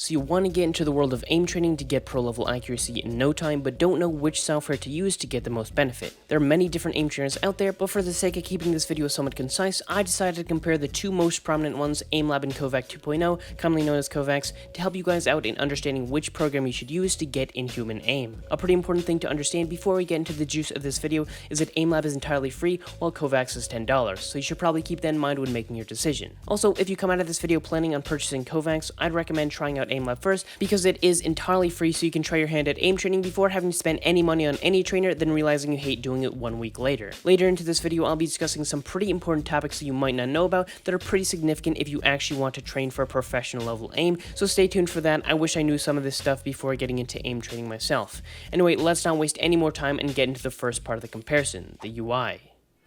So you want to get into the world of aim training to get pro level accuracy in no time, but don't know which software to use to get the most benefit. There are many different aim trainers out there, but for the sake of keeping this video somewhat concise, I decided to compare the two most prominent ones, Lab and Kovaak 2.0, commonly known as Kovaaks, to help you guys out in understanding which program you should use to get inhuman aim. A pretty important thing to understand before we get into the juice of this video is that Lab is entirely free, while Kovaaks is $10, so you should probably keep that in mind when making your decision. Also, if you come out of this video planning on purchasing Kovaaks, I'd recommend trying out Lab first, because it is entirely free, so you can try your hand at aim training before having to spend any money on any trainer, then realizing you hate doing it 1 week later. Later into this video, I'll be discussing some pretty important topics that you might not know about that are pretty significant if you actually want to train for a professional level aim, so stay tuned for that. I wish I knew some of this stuff before getting into aim training myself. Anyway, let's not waste any more time and get into the first part of the comparison, the UI.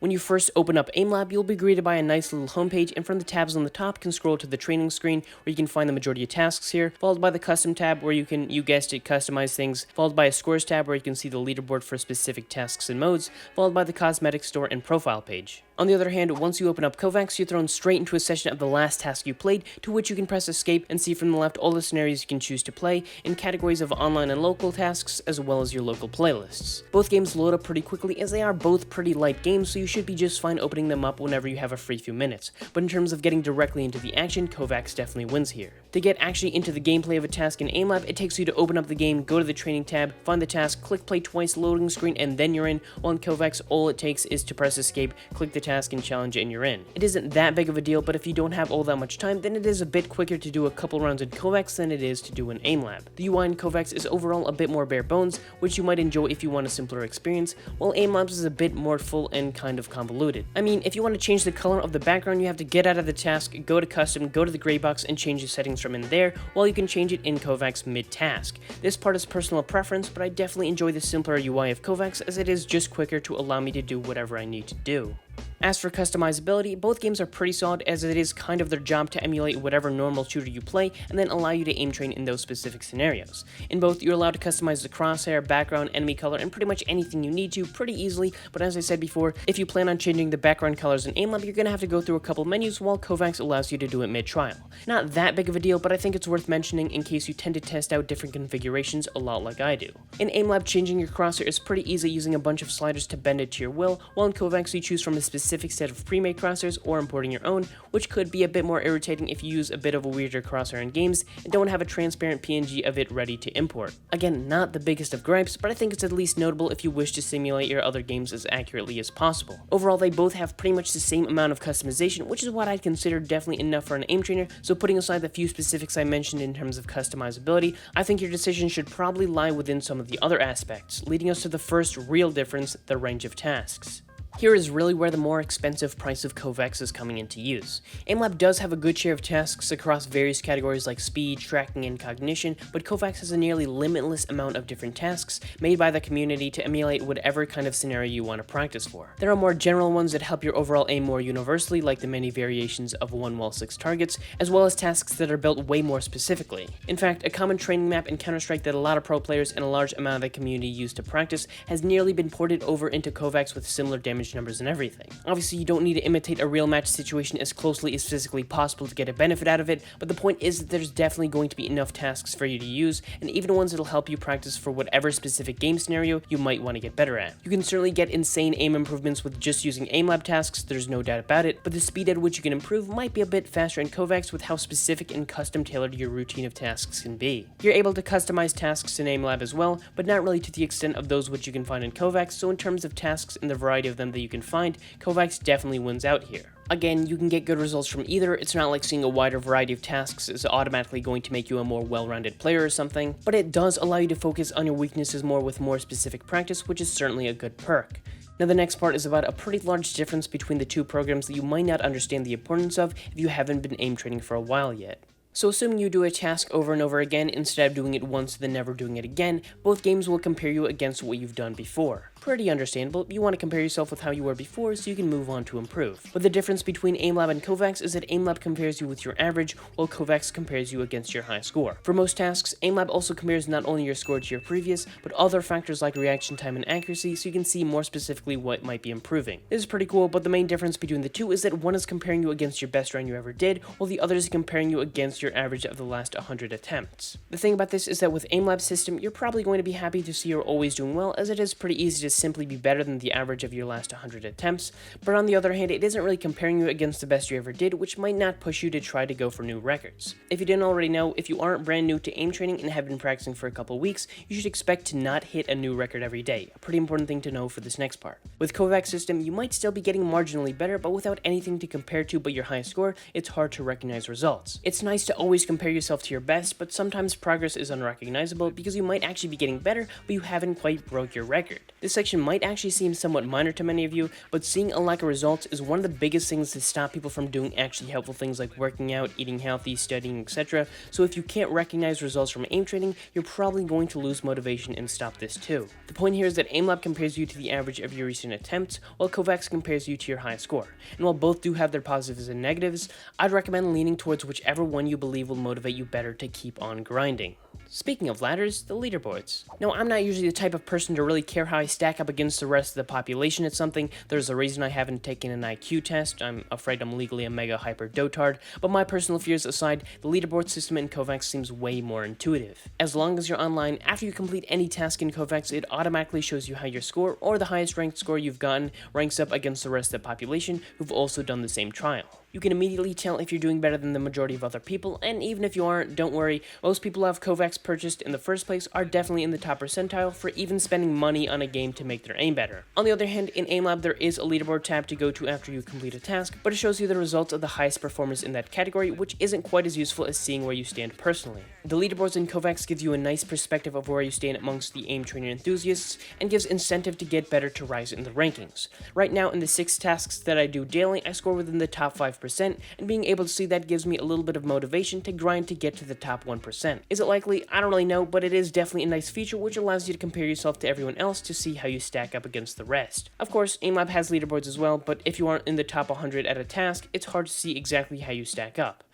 When you first open up Lab, you'll be greeted by a nice little homepage, and from the tabs on the top can scroll to the training screen where you can find the majority of tasks here, followed by the custom tab where you can, you guessed it, customize things, followed by a scores tab where you can see the leaderboard for specific tasks and modes, followed by the cosmetic store and profile page. On the other hand, once you open up Kovaaks, you're thrown straight into a session of the last task you played, to which you can press escape and see from the left all the scenarios you can choose to play in categories of online and local tasks, as well as your local playlists. Both games load up pretty quickly, as they are both pretty light games, so you should be just fine opening them up whenever you have a free few minutes. But in terms of getting directly into the action, Kovaaks definitely wins here. To get actually into the gameplay of a task in Lab, it takes you to open up the game, go to the training tab, find the task, click play twice, loading screen, and then you're in, while in Kovaaks all it takes is to press escape, click the task and challenge it, and you're in. It isn't that big of a deal, but if you don't have all that much time, then it is a bit quicker to do a couple rounds in Kovaaks than it is to do in Lab. The UI in Kovaaks is overall a bit more bare bones, which you might enjoy if you want a simpler experience, while Lab's is a bit more full and kind of convoluted. I mean, if you want to change the color of the background, you have to get out of the task, go to custom, go to the gray box, and change the settings from in there, while you can change it in Kovaaks mid-task. This part is personal preference, but I definitely enjoy the simpler UI of Kovaaks, as it is just quicker to allow me to do whatever I need to do. As for customizability, both games are pretty solid, as it is kind of their job to emulate whatever normal shooter you play and then allow you to aim train in those specific scenarios. In both, you're allowed to customize the crosshair, background, enemy color, and pretty much anything you need to pretty easily, but as I said before, if you plan on changing the background colors in Lab, you're going to have to go through a couple menus, while Kovaaks allows you to do it mid-trial. Not that big of a deal, but I think it's worth mentioning in case you tend to test out different configurations a lot like I do. In Lab, changing your crosshair is pretty easy using a bunch of sliders to bend it to your will, while in Kovaaks you choose from a specific set of pre-made crosshairs or importing your own, which could be a bit more irritating if you use a bit of a weirder crosshair in games and don't have a transparent PNG of it ready to import. Again, not the biggest of gripes, but I think it's at least notable if you wish to simulate your other games as accurately as possible. Overall, they both have pretty much the same amount of customization, which is what I'd consider definitely enough for an aim trainer, so putting aside the few specifics I mentioned in terms of customizability, I think your decision should probably lie within some of the other aspects, leading us to the first real difference, the range of tasks. Here is really where the more expensive price of Kovaaks is coming into use. Lab does have a good share of tasks across various categories like speed, tracking, and cognition, but Kovaaks has a nearly limitless amount of different tasks made by the community to emulate whatever kind of scenario you want to practice for. There are more general ones that help your overall aim more universally, like the many variations of 1 while 6 targets, as well as tasks that are built way more specifically. In fact, a common training map in Counter-Strike that a lot of pro players and a large amount of the community use to practice has nearly been ported over into Kovaaks with similar damage numbers and everything. Obviously, you don't need to imitate a real match situation as closely as physically possible to get a benefit out of it, but the point is that there's definitely going to be enough tasks for you to use, and even ones that'll help you practice for whatever specific game scenario you might want to get better at. You can certainly get insane aim improvements with just using Lab tasks, there's no doubt about it, but the speed at which you can improve might be a bit faster in Kovaaks with how specific and custom tailored your routine of tasks can be. You're able to customize tasks in Lab as well, but not really to the extent of those which you can find in Kovaaks, so in terms of tasks and the variety of them that you can find, Kovaaks definitely wins out here. Again, you can get good results from either. It's not like seeing a wider variety of tasks is automatically going to make you a more well-rounded player or something, but it does allow you to focus on your weaknesses more with more specific practice, which is certainly a good perk. Now the next part is about a pretty large difference between the two programs that you might not understand the importance of if you haven't been aim training for a while yet. So assuming you do a task over and over again instead of doing it once then never doing it again, both games will compare you against what you've done before. pretty understandable. You want to compare yourself with how you were before so you can move on to improve. But the difference between AimLab and Kovaak's is that AimLab compares you with your average, while Kovaak's compares you against your high score. For most tasks, AimLab also compares not only your score to your previous, but other factors like reaction time and accuracy, so you can see more specifically what might be improving. This is pretty cool, but the main difference between the two is that one is comparing you against your best round you ever did, while the other is comparing you against your average of the last 100 attempts. The thing about this is that with AimLab's system, you're probably going to be happy to see you're always doing well, as it is pretty easy to simply be better than the average of your last 100 attempts, but on the other hand, it isn't really comparing you against the best you ever did, which might not push you to try to go for new records. If you didn't already know, if you aren't brand new to aim training and have been practicing for a couple weeks, you should expect to not hit a new record every day, a pretty important thing to know for this next part. With Kovaak's system, you might still be getting marginally better, but without anything to compare to but your high score, it's hard to recognize results. It's nice to always compare yourself to your best, but sometimes progress is unrecognizable because you might actually be getting better, but you haven't quite broke your record. This section might actually seem somewhat minor to many of you, but seeing a lack of results is one of the biggest things to stop people from doing actually helpful things like working out, eating healthy, studying, etc. So if you can't recognize results from aim training, you're probably going to lose motivation and stop this too. The point here is that AimLab compares you to the average of your recent attempts, while Kovaak's compares you to your high score. And while both do have their positives and negatives, I'd recommend leaning towards whichever one you believe will motivate you better to keep on grinding. Speaking of ladders, the leaderboards. Now, I'm not usually the type of person to really care how I stack up against the rest of the population at something. There's a reason I haven't taken an IQ test. I'm afraid I'm legally a mega hyper dotard, but my personal fears aside, the leaderboard system in Kovaak's seems way more intuitive. As long as you're online, after you complete any task in Kovaak's, it automatically shows you how your score, or the highest ranked score you've gotten, ranks up against the rest of the population who've also done the same trial. You can immediately tell if you're doing better than the majority of other people, and even if you aren't, don't worry, most people who have Kovaak's purchased in the first place are definitely in the top percentile for even spending money on a game to make their aim better. On the other hand, in AimLab there is a leaderboard tab to go to after you complete a task, but it shows you the results of the highest performers in that category, which isn't quite as useful as seeing where you stand personally. The leaderboards in Kovaak's gives you a nice perspective of where you stand amongst the aim trainer enthusiasts, and gives incentive to get better to rise in the rankings. Right now, in the 6 tasks that I do daily, I score within the top 5%, and being able to see that gives me a little bit of motivation to grind to get to the top 1%. Is it likely? I don't really know, but it is definitely a nice feature which allows you to compare yourself to everyone else to see how you stack up against the rest. Of course, AimLab has leaderboards as well, but if you aren't in the top 100 at a task, it's hard to see exactly how you stack up.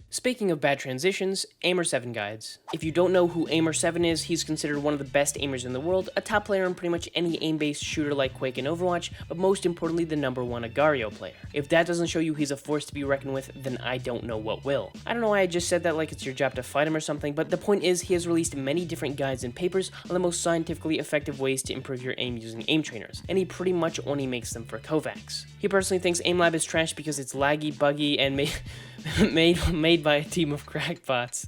Speaking of bad transitions, Aimer7 guides. If you don't know who Aimer7 is, he's considered one of the best aimers in the world, a top player in pretty much any aim-based shooter like Quake and Overwatch, but most importantly the #1 Agario player. If that doesn't show you he's a force to be reckoned with, then I don't know what will. I don't know why I just said that like it's your job to fight him or something, but the point is he has released many different guides and papers on the most scientifically effective ways to improve your aim using aim trainers, and he pretty much only makes them for Kovaak's. He personally thinks AimLab is trash because it's laggy, buggy, and made by a team of crackpots.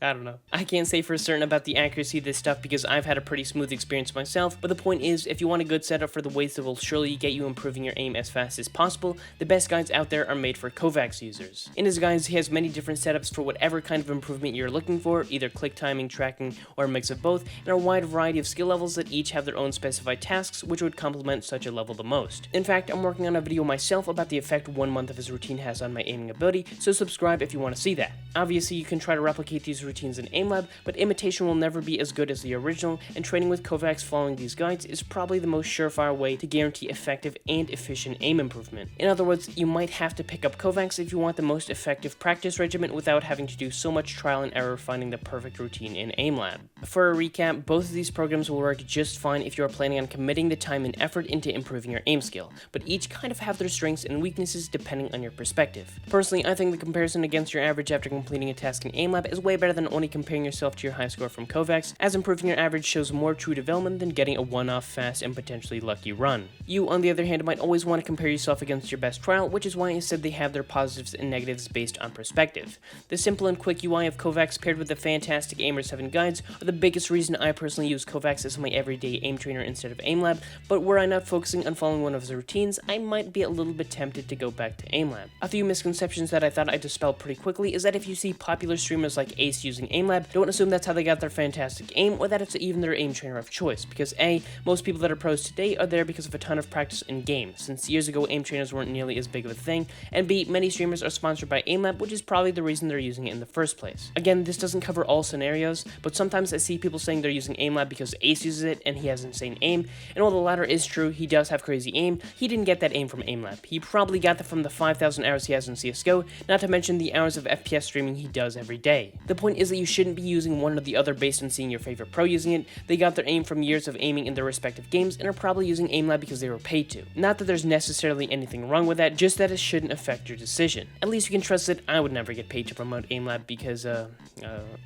I don't know. I can't say for certain about the accuracy of this stuff because I've had a pretty smooth experience myself, but the point is, if you want a good setup for the ways that will surely get you improving your aim as fast as possible, the best guides out there are made for Kovaak's users. In his guides, he has many different setups for whatever kind of improvement you're looking for, either click timing, tracking, or a mix of both, and a wide variety of skill levels that each have their own specified tasks which would complement such a level the most. In fact, I'm working on a video myself about the effect 1 month of his routine has on my aiming ability, so subscribe if you want to see that. Obviously, you can try to replicate these routines in AimLab, but imitation will never be as good as the original, and training with Kovaak's following these guides is probably the most surefire way to guarantee effective and efficient aim improvement. In other words, you might have to pick up Kovaak's if you want the most effective practice regimen without having to do so much trial and error finding the perfect routine in AimLab. For a recap, both of these programs will work just fine if you are planning on committing the time and effort into improving your aim skill, but each kind of have their strengths and weaknesses depending on your perspective. Personally, I think the comparison against your average after completing a task in AimLab is way better than only comparing yourself to your high score from Kovaak's, as improving your average shows more true development than getting a one-off fast and potentially lucky run. You, on the other hand, might always want to compare yourself against your best trial, which is why I said they have their positives and negatives based on perspective. The simple and quick UI of Kovaak's paired with the fantastic Aimer7 guides are the biggest reason I personally use Kovaak's as my everyday aim trainer instead of AimLab, but were I not focusing on following one of his routines, I might be a little bit tempted to go back to AimLab. A few misconceptions that I thought I'd dispel pretty quickly is that if you see popular streamers like Ace using AimLab, don't assume that's how they got their fantastic aim, or that it's even their aim trainer of choice, because A, most people that are pros today are there because of a ton of practice in game, since years ago aim trainers weren't nearly as big of a thing, and B, many streamers are sponsored by AimLab, which is probably the reason they're using it in the first place. Again, this doesn't cover all scenarios, but sometimes I see people saying they're using AimLab because Ace uses it and he has insane aim, and while the latter is true, he does have crazy aim, he didn't get that aim from AimLab. He probably got that from the 5,000 hours he has in CSGO, not to mention the hours of FPS streaming he does every day. The point is that you shouldn't be using one or the other based on seeing your favorite pro using it. They got their aim from years of aiming in their respective games and are probably using AimLab because they were paid to. Not that there's necessarily anything wrong with that, just that it shouldn't affect your decision. At least you can trust that I would never get paid to promote AimLab because,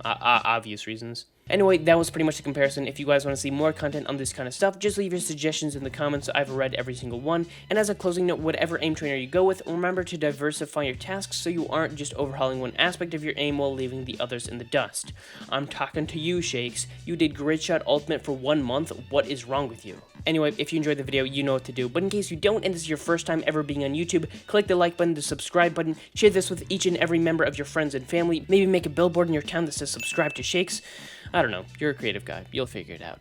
obvious reasons. Anyway, that was pretty much the comparison. If you guys want to see more content on this kind of stuff, just leave your suggestions in the comments. I've read every single one. And as a closing note, whatever aim trainer you go with, remember to diversify your tasks so you aren't just overhauling one aspect of your aim while leaving the others in the dust. I'm talking to you, Shakes. You did Grid Shot Ultimate for 1 month. What is wrong with you? Anyway, if you enjoyed the video, you know what to do. But in case you don't, and this is your first time ever being on YouTube, click the like button, the subscribe button, share this with each and every member of your friends and family, maybe make a billboard in your town that says subscribe to Shakes. I don't know, you're a creative guy, you'll figure it out.